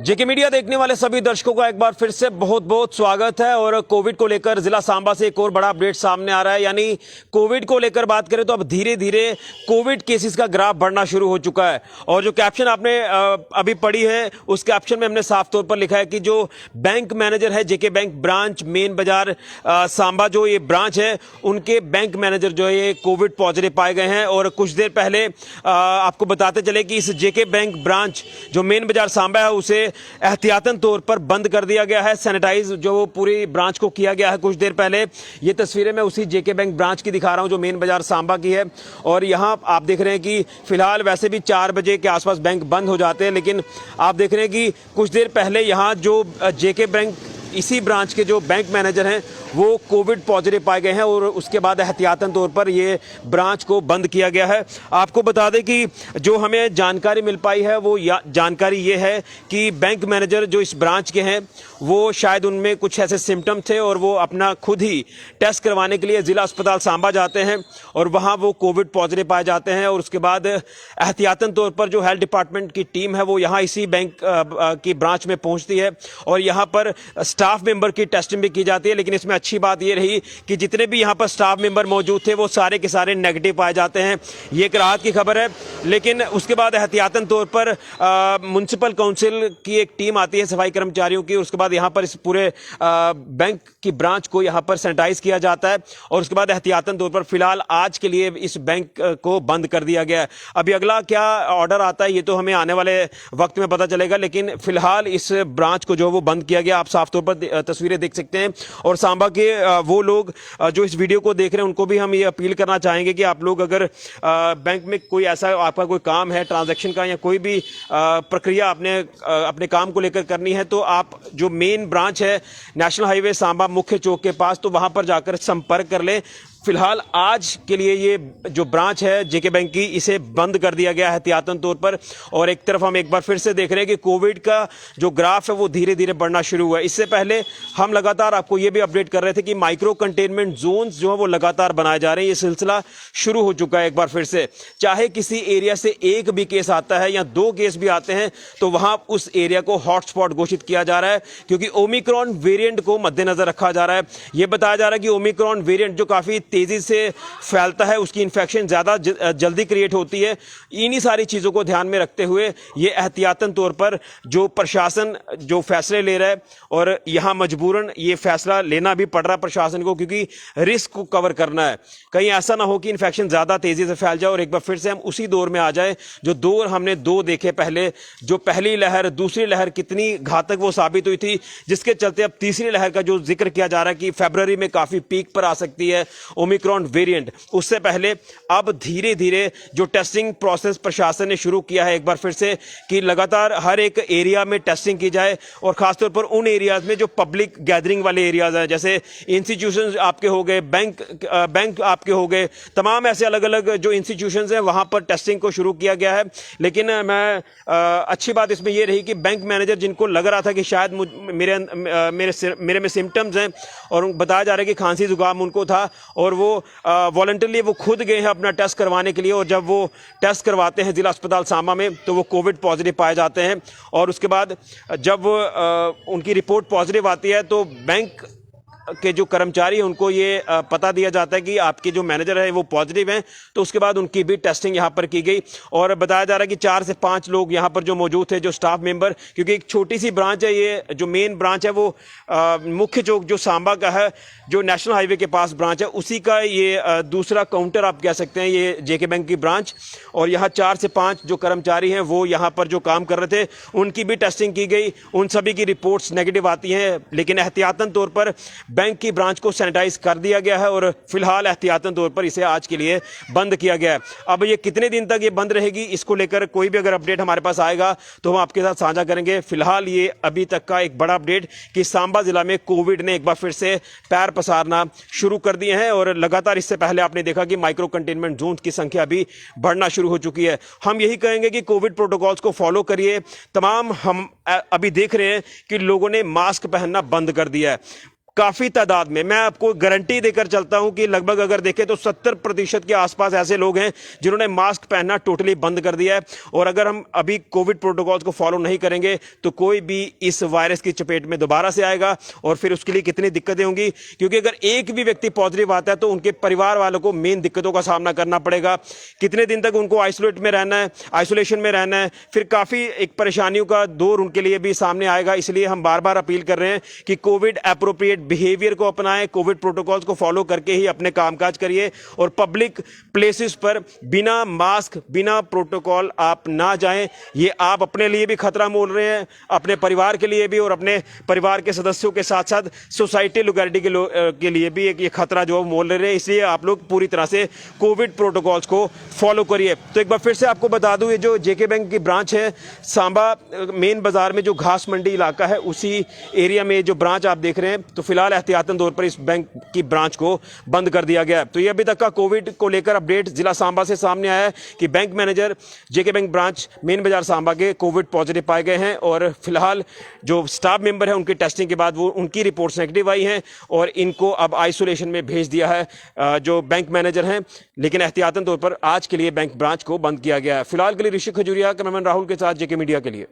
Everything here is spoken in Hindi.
जेके मीडिया देखने वाले सभी दर्शकों का एक बार फिर से बहुत बहुत स्वागत है। और कोविड को लेकर जिला सांबा से एक और बड़ा अपडेट सामने आ रहा है। यानी कोविड को लेकर बात करें तो अब धीरे धीरे कोविड केसेस का ग्राफ बढ़ना शुरू हो चुका है। और जो कैप्शन आपने अभी पढ़ी है उस कैप्शन में हमने साफ तौर पर लिखा है कि जो बैंक मैनेजर है जेके बैंक ब्रांच मेन बाजार सांबा जो ये ब्रांच है उनके बैंक मैनेजर जो है ये कोविड पॉजिटिव पाए गए हैं। और कुछ देर पहले आपको बताते चले कि इस जेके बैंक ब्रांच जो मेन बाजार सांबा है उसे एहतियातन तौर पर बंद कर दिया गया है। सैनिटाइज जो पूरी ब्रांच को किया गया है कुछ देर पहले। ये तस्वीरें मैं उसी जेके बैंक ब्रांच की दिखा रहा हूं जो मेन बाजार सांबा की है। और यहां आप देख रहे हैं कि फिलहाल वैसे भी 4 बजे के आसपास बैंक बंद हो जाते हैं, लेकिन आप देख रहे हैं कि कुछ देर पहले यहां जो जेके बैंक इसी ब्रांच के जो बैंक मैनेजर हैं वो कोविड पॉजिटिव पाए गए हैं और उसके बाद एहतियातन तौर पर ये ब्रांच को बंद किया गया है। आपको बता दें कि जो हमें जानकारी मिल पाई है वो जानकारी ये है कि बैंक मैनेजर जो इस ब्रांच के हैं वो शायद उनमें कुछ ऐसे सिम्टम थे और वो अपना खुद ही टेस्ट करवाने के लिए जिला अस्पताल सांबा जाते हैं और वहाँ वो कोविड पॉजिटिव पाए जाते हैं। और उसके बाद एहतियातन तौर पर जो हेल्थ डिपार्टमेंट की टीम है वो यहाँ इसी बैंक की ब्रांच में पहुँचती है और यहाँ पर स्टाफ मेंबर की टेस्टिंग भी की जाती है। लेकिन इसमें अच्छी बात यह रही कि जितने भी यहाँ पर स्टाफ मेंबर मौजूद थे वो सारे के सारे नेगेटिव पाए जाते हैं। ये एक राहत की खबर है। लेकिन उसके बाद एहतियातन तौर पर म्युनिसिपल काउंसिल की एक टीम आती है सफाई कर्मचारियों की। उसके बाद यहाँ पर इस पूरे बैंक की ब्रांच को यहाँ पर सैनिटाइज किया जाता है और उसके बाद एहतियातन तौर पर फिलहाल आज के लिए इस बैंक को बंद कर दिया गया है। अभी अगला क्या ऑर्डर आता है ये तो हमें आने वाले वक्त में पता चलेगा, लेकिन फिलहाल इस ब्रांच को जो वो बंद किया गया। आप साफ तौर पर तस्वीरें देख सकते हैं। और सांबा के वो लोग जो इस वीडियो को देख रहे हैं उनको भी हम ये अपील करना चाहेंगे कि आप लोग अगर बैंक में कोई ऐसा आपका कोई काम है ट्रांजैक्शन का या कोई भी प्रक्रिया अपने काम को लेकर करनी है तो आप जो मेन ब्रांच है नेशनल हाईवे सांबा मुख्य चौक के पास तो वहां पर जाकर संपर्क कर लें। फिलहाल आज के लिए ये जो ब्रांच है जेके बैंक की इसे बंद कर दिया गया है एहतियातन तौर पर। और एक तरफ हम एक बार फिर से देख रहे हैं कि कोविड का जो ग्राफ है वो धीरे धीरे बढ़ना शुरू हुआ है। इससे पहले हम लगातार आपको ये भी अपडेट कर रहे थे कि माइक्रो कंटेनमेंट जोन्स जो है वो लगातार बनाए जा रहे हैं। ये सिलसिला शुरू हो चुका है एक बार फिर से। चाहे किसी एरिया से एक भी केस आता है या 2 केस भी आते हैं तो वहां उस एरिया को हॉटस्पॉट घोषित किया जा रहा है क्योंकि ओमिक्रॉन वेरिएंट को मद्देनजर रखा जा रहा है। यह बताया जा रहा है कि ओमिक्रॉन वेरिएंट जो काफी तेजी से फैलता है उसकी इन्फेक्शन ज्यादा जल्दी क्रिएट होती है। इन्हीं सारी चीजों को ध्यान में रखते हुए ये एहतियातन तौर पर जो प्रशासन जो फैसले ले रहा है और यहां मजबूरन ये फैसला लेना भी पड़ रहा है प्रशासन को क्योंकि रिस्क को कवर करना है। कहीं ऐसा ना हो कि इन्फेक्शन ज्यादा तेजी से फैल जाए और एक बार फिर से हम उसी दौर में आ जाए जो दौर हमने 2 देखे पहले। जो पहली लहर दूसरी लहर कितनी घातक वो साबित हुई थी, जिसके चलते अब तीसरी लहर का जो जिक्र किया जा रहा है कि फरवरी में काफी पीक पर आ सकती है ओमिक्रॉन वेरिएंट। उससे पहले अब धीरे धीरे जो टेस्टिंग प्रोसेस प्रशासन ने शुरू किया है एक बार फिर से कि लगातार हर एक एरिया में टेस्टिंग की जाए और खासतौर पर उन एरियाज में जो पब्लिक गैदरिंग वाले एरियाज हैं जैसे इंस्टीट्यूशंस आपके हो गए, बैंक आपके हो गए, तमाम ऐसे अलग अलग जो इंस्टीट्यूशंस हैं वहां पर टेस्टिंग को शुरू किया गया है। लेकिन मैं अच्छी बात इसमें यह रही कि बैंक मैनेजर जिनको लग रहा था कि शायद मेरे में सिम्टम्स हैं और बताया जा रहा है कि खांसी जुकाम उनको था और वो वॉलंटरली वो खुद गए हैं अपना टेस्ट करवाने के लिए और जब वो टेस्ट करवाते हैं जिला अस्पताल सांबा में तो वो कोविड पॉजिटिव पाए जाते हैं। और उसके बाद जब उनकी रिपोर्ट पॉजिटिव आती है तो बैंक के जो कर्मचारी हैं उनको ये पता दिया जाता है कि आपके जो मैनेजर है वो पॉजिटिव हैं। तो उसके बाद उनकी भी टेस्टिंग यहाँ पर की गई और बताया जा रहा है कि 4 से 5 लोग यहाँ पर जो मौजूद थे जो स्टाफ मेंबर, क्योंकि एक छोटी सी ब्रांच है ये जो मेन ब्रांच है वो मुख्य चौक जो सांबा का है जो नेशनल हाईवे के पास ब्रांच है उसी का ये दूसरा काउंटर आप कह सकते हैं ये जेके बैंक की ब्रांच। और यहाँ 4 से 5 जो कर्मचारी हैं वो यहाँ पर जो काम कर रहे थे उनकी भी टेस्टिंग की गई। उन सभी की रिपोर्ट्स नेगेटिव आती हैं लेकिन एहतियातन तौर पर बैंक की ब्रांच को सैनिटाइज कर दिया गया है और फिलहाल एहतियातन तौर पर इसे आज के लिए बंद किया गया है। अब ये कितने दिन तक ये बंद रहेगी इसको लेकर कोई भी अगर अपडेट हमारे पास आएगा तो हम आपके साथ साझा करेंगे। फिलहाल ये अभी तक का एक बड़ा अपडेट कि सांबा जिला में कोविड ने एक बार फिर से पैर पसारना शुरू कर दिए हैं और लगातार इससे पहले आपने देखा कि माइक्रो कंटेनमेंट जोन की संख्या भी बढ़ना शुरू हो चुकी है। हम यही कहेंगे कि कोविड प्रोटोकॉल्स को फॉलो करिए। तमाम हम अभी देख रहे हैं कि लोगों ने मास्क पहनना बंद कर दिया है। काफी तादाद में, मैं आपको गारंटी देकर चलता हूं कि लगभग अगर देखें तो 70% के आसपास ऐसे लोग हैं जिन्होंने मास्क पहनना टोटली बंद कर दिया है। और अगर हम अभी कोविड प्रोटोकॉल्स को फॉलो नहीं करेंगे तो कोई भी इस वायरस की चपेट में दोबारा से आएगा और फिर उसके लिए कितनी दिक्कतें होंगी, क्योंकि अगर एक भी व्यक्ति पॉजिटिव आता है तो उनके परिवार वालों को मेन दिक्कतों का सामना करना पड़ेगा। कितने दिन तक उनको आइसोलेट में रहना है, आइसोलेशन में रहना है, फिर काफी एक परेशानियों का दौर उनके लिए भी सामने आएगा। इसलिए हम बार बार अपील कर रहे हैं कि कोविड एप्रोप्रिएट बिहेवियर को अपनाएं, कोविड प्रोटोकॉल्स को फॉलो करके ही अपने कामकाज करिए और पब्लिक प्लेसेस पर बिना मास्क बिना प्रोटोकॉल आप ना जाएं। ये आप अपने लिए भी खतरा मोल रहे हैं, अपने परिवार के लिए भी और अपने परिवार के सदस्यों के साथ साथ सोसाइटी लोकेलिटी के लिए भी एक ये खतरा जो मोल रहे हैं। इसलिए आप लोग पूरी तरह से कोविड प्रोटोकॉल्स को फॉलो करिए। तो एक बार फिर से आपको बता दूं, ये जो जेके बैंक की ब्रांच है सांबा मेन बाजार में जो घास मंडी इलाका है उसी एरिया में जो ब्रांच आप देख रहे हैं, तो फिलहाल एहतियातन तौर पर इस बैंक की ब्रांच को बंद कर दिया गया है। तो ये अभी तक का कोविड को लेकर अपडेट जिला सांबा से सामने आया है कि बैंक मैनेजर जेके बैंक ब्रांच मेन बाजार सांबा के कोविड पॉजिटिव पाए गए हैं और फिलहाल जो स्टाफ मेंबर है उनकी टेस्टिंग के बाद वो उनकी रिपोर्ट्स नेगेटिव आई हैं और इनको अब आइसोलेशन में भेज दिया है जो बैंक मैनेजर हैं। लेकिन एहतियातन तौर पर आज के लिए बैंक ब्रांच को बंद किया गया है। फिलहाल के लिए ऋषि खजूरिया, कैमरामैन राहुल के साथ जेके मीडिया के लिए।